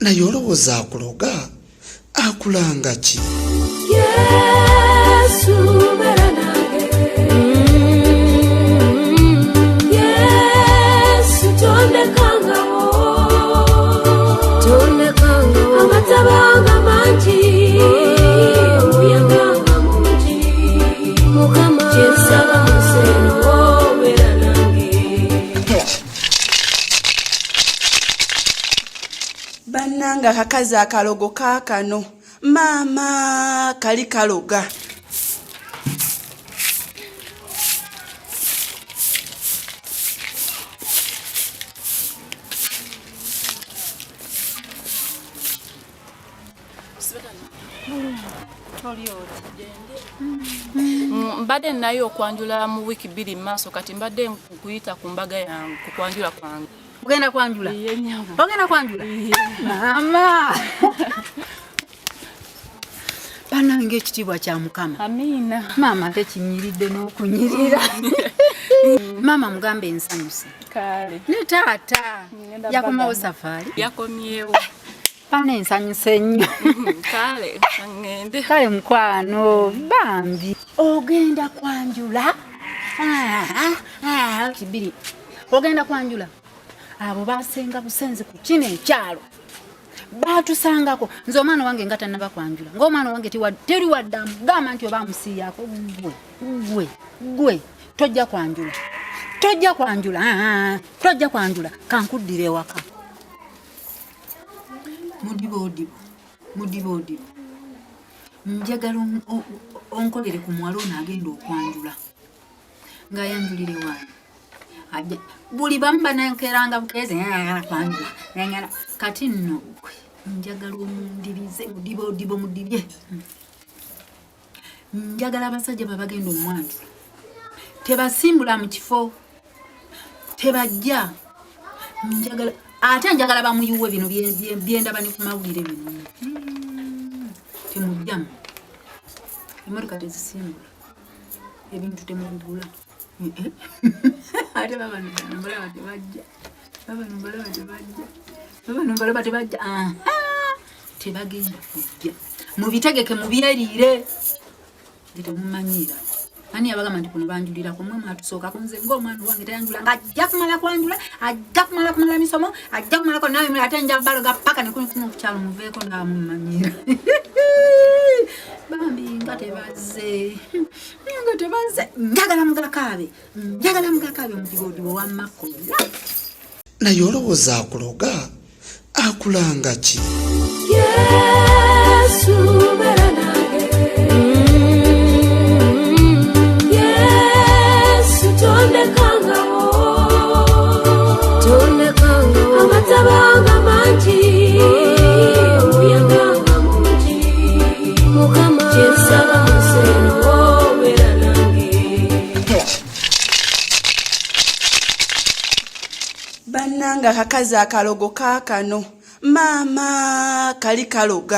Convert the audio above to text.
naye olowooza akuloga akulanga ki? Yesu beera nange, Yesu tondekangawo, amatabanga mangi, omuyaganga mungi, Mukama kyensaba museno beera nange. Bannanga kakazi akalogo kaakano maama kali kaloga. Mbadde nayo okwanjula mu wiki 2 maaso kati mbadde nkuyita ku mbaga yange ku kwanjula kwange. Ogenda kwanjula? Ogenda kwanjula? Mama. Banange ekitiibwa kya Mukama. Amina. Mama tekinyiridde n'okunyirira. Mama mugambe ensanyuse. Kale. Ne taata. Yakomawo safari. Yakomyewo. Bana ensanyuse nnyo. Kale. Ngende. Kale mukwano bambi. Ogenda kwanjula? Kibiri. Ogenda kwanjula? Abo basenga busenze ku kino ekyalo. Batusangako nze omwana wange nga tannaba kwanjula. Ng'omwana wange teri waddamu gamba nti oba musiyaako gwe tojja kwanjula. Tojja kwanjula. Tojja kwanjula. Kankuddire ewaka. Mudibo. Njagala onkolere ku mwalo n'agenda okwanjula. Ng'ayanjulire wange. Buli bamu banankeranga bukeze kwanjula. Kati nno njagala omundirize mudibye. Njagala abasajja babagenda omwanjula. Tebasimbula mu kifo. Tebajja. Njagala bamuyuwe bino byendaba ne ku mawulire bino. Temujjamu. Emmotoka tezisimbula. Ebintu temubigula. Ate baba mbalaba tebajja. Tebagenda kujja. Mubitegeke mubyeriire. Temumanyira. Ani abagamba nti kuno banjulira ku mwe atusooka kunze ng'omwana wange tayanjula ng'ajja kumala kwanjula, ajja kumala misomo, ajja kumala ko nawe ate nja baloga paka ne kuno kukyalo muveeko ng'amumanyira. Bambi nga tebazze. Njagala mugakaabe mudibo wa Makola. Naye olowooza akuloga akulanga ki? Yesu beera nange, Yesu tondekangawo, amatabanga mangi, omuyaganga mungi, Mukama kyensaba museno beera nange. Bannanga kakazi akalogo kaakano maama kali kaloga.